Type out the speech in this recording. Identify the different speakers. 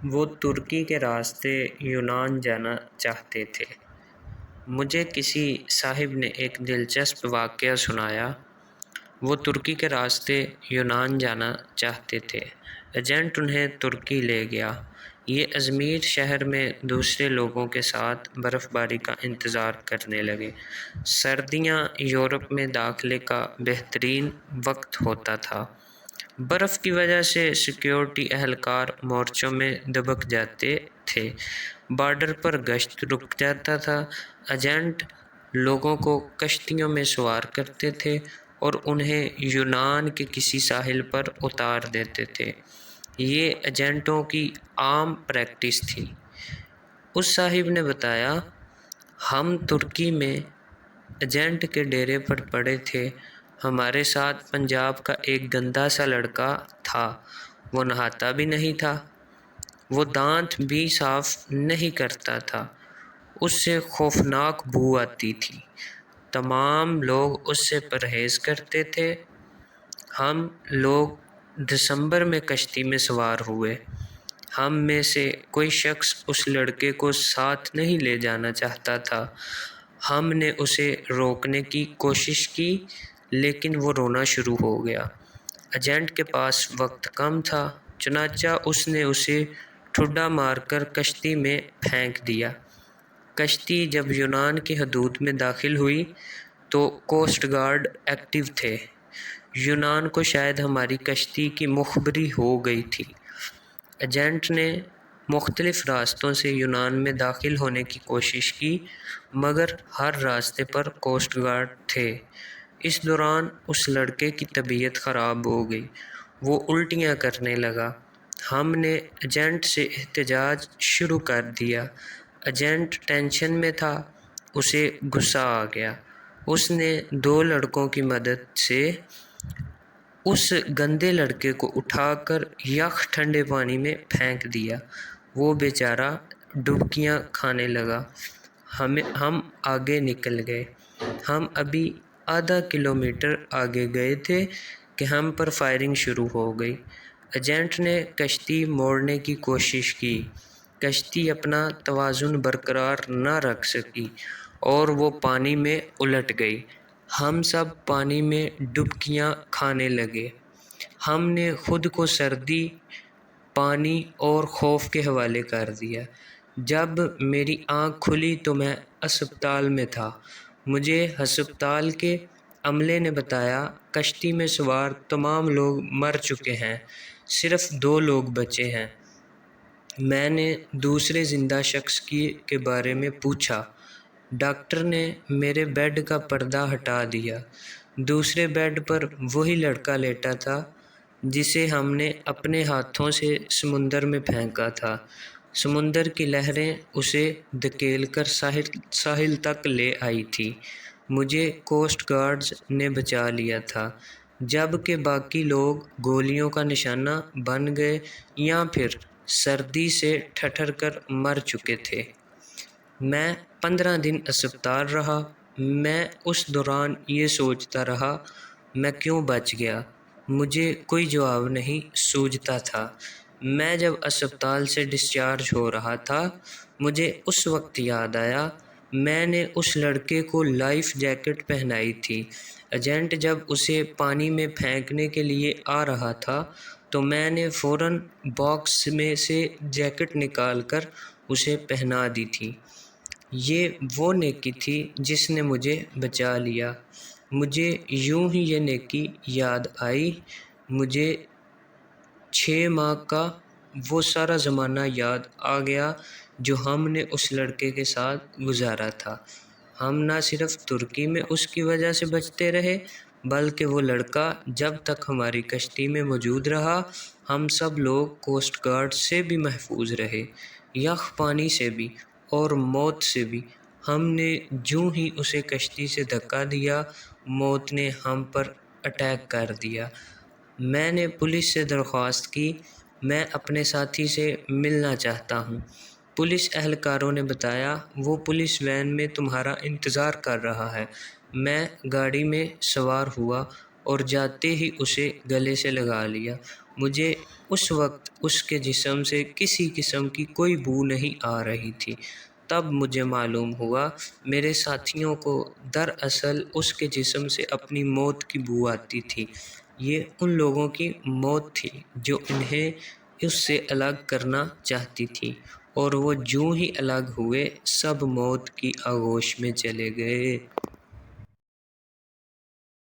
Speaker 1: وہ ترکی کے راستے یونان جانا چاہتے تھے۔ مجھے کسی صاحب نے ایک دلچسپ واقعہ سنایا۔ وہ ترکی کے راستے یونان جانا چاہتے تھے۔ ایجنٹ انہیں ترکی لے گیا۔ یہ ازمیر شہر میں دوسرے لوگوں کے ساتھ برف باری کا انتظار کرنے لگے۔ سردیاں یورپ میں داخلے کا بہترین وقت ہوتا تھا۔ برف کی وجہ سے سیکیورٹی اہلکار مورچوں میں دبک جاتے تھے، بارڈر پر گشت رک جاتا تھا۔ ایجنٹ لوگوں کو کشتیوں میں سوار کرتے تھے اور انہیں یونان کے کسی ساحل پر اتار دیتے تھے۔ یہ ایجنٹوں کی عام پریکٹس تھی۔ اس صاحب نے بتایا، ہم ترکی میں ایجنٹ کے ڈیرے پر پڑے تھے۔ ہمارے ساتھ پنجاب کا ایک گندا سا لڑکا تھا۔ وہ نہاتا بھی نہیں تھا، وہ دانت بھی صاف نہیں کرتا تھا، اس سے خوفناک بو آتی تھی۔ تمام لوگ اس سے پرہیز کرتے تھے۔ ہم لوگ دسمبر میں کشتی میں سوار ہوئے۔ ہم میں سے کوئی شخص اس لڑکے کو ساتھ نہیں لے جانا چاہتا تھا۔ ہم نے اسے روکنے کی کوشش کی لیکن وہ رونا شروع ہو گیا۔ ایجنٹ کے پاس وقت کم تھا، چنانچہ اس نے اسے ٹھڈا مار کر کشتی میں پھینک دیا۔ کشتی جب یونان کی حدود میں داخل ہوئی تو کوسٹ گارڈ ایکٹیو تھے۔ یونان کو شاید ہماری کشتی کی مخبری ہو گئی تھی۔ ایجنٹ نے مختلف راستوں سے یونان میں داخل ہونے کی کوشش کی مگر ہر راستے پر کوسٹ گارڈ تھے۔ اس دوران اس لڑکے کی طبیعت خراب ہو گئی، وہ الٹیاں کرنے لگا۔ ہم نے ایجنٹ سے احتجاج شروع کر دیا۔ ایجنٹ ٹینشن میں تھا، اسے غصہ آ گیا۔ اس نے 2 لڑکوں کی مدد سے اس گندے لڑکے کو اٹھا کر یخ ٹھنڈے پانی میں پھینک دیا۔ وہ بیچارہ ڈبکیاں کھانے لگا۔ ہم آگے نکل گئے۔ ہم ابھی آدھا کلومیٹر آگے گئے تھے کہ ہم پر فائرنگ شروع ہو گئی۔ ایجنٹ نے کشتی موڑنے کی کوشش کی۔ کشتی اپنا توازن برقرار نہ رکھ سکی اور وہ پانی میں الٹ گئی۔ ہم سب پانی میں ڈبکیاں کھانے لگے۔ ہم نے خود کو سردی، پانی اور خوف کے حوالے کر دیا۔ جب میری آنکھ کھلی تو میں ہسپتال میں تھا۔ مجھے ہسپتال کے عملے نے بتایا کشتی میں سوار تمام لوگ مر چکے ہیں، صرف 2 لوگ بچے ہیں۔ میں نے دوسرے زندہ شخص کے بارے میں پوچھا۔ ڈاکٹر نے میرے بیڈ کا پردہ ہٹا دیا۔ دوسرے بیڈ پر وہی لڑکا لیٹا تھا جسے ہم نے اپنے ہاتھوں سے سمندر میں پھینکا تھا۔ سمندر کی لہریں اسے دھکیل کر ساحل تک لے آئی تھی۔ مجھے کوسٹ گارڈز نے بچا لیا تھا، جبکہ باقی لوگ گولیوں کا نشانہ بن گئے یا پھر سردی سے ٹھٹر کر مر چکے تھے۔ میں 15 دن ہسپتال رہا۔ میں اس دوران یہ سوچتا رہا، میں کیوں بچ گیا؟ مجھے کوئی جواب نہیں سوجھتا تھا۔ میں جب ہسپتال سے ڈسچارج ہو رہا تھا، مجھے اس وقت یاد آیا میں نے اس لڑکے کو لائف جیکٹ پہنائی تھی۔ ایجنٹ جب اسے پانی میں پھینکنے کے لیے آ رہا تھا تو میں نے فوراً باکس میں سے جیکٹ نکال کر اسے پہنا دی تھی۔ یہ وہ نیکی تھی جس نے مجھے بچا لیا۔ مجھے یوں ہی یہ نیکی یاد آئی۔ مجھے 6 ماہ کا وہ سارا زمانہ یاد آ گیا جو ہم نے اس لڑکے کے ساتھ گزارا تھا۔ ہم نہ صرف ترکی میں اس کی وجہ سے بچتے رہے بلکہ وہ لڑکا جب تک ہماری کشتی میں موجود رہا، ہم سب لوگ کوسٹ گارڈ سے بھی محفوظ رہے، یخ پانی سے بھی اور موت سے بھی۔ ہم نے جوں ہی اسے کشتی سے دھکا دیا، موت نے ہم پر اٹیک کر دیا۔ میں نے پولیس سے درخواست کی، میں اپنے ساتھی سے ملنا چاہتا ہوں۔ پولیس اہلکاروں نے بتایا وہ پولیس وین میں تمہارا انتظار کر رہا ہے۔ میں گاڑی میں سوار ہوا اور جاتے ہی اسے گلے سے لگا لیا۔ مجھے اس وقت اس کے جسم سے کسی قسم کی کوئی بو نہیں آ رہی تھی۔ تب مجھے معلوم ہوا میرے ساتھیوں کو دراصل اس کے جسم سے اپنی موت کی بو آتی تھی۔ یہ ان لوگوں کی موت تھی جو انہیں اس سے الگ کرنا چاہتی تھی، اور وہ جوں ہی الگ ہوئے سب موت کی آغوش میں چلے گئے۔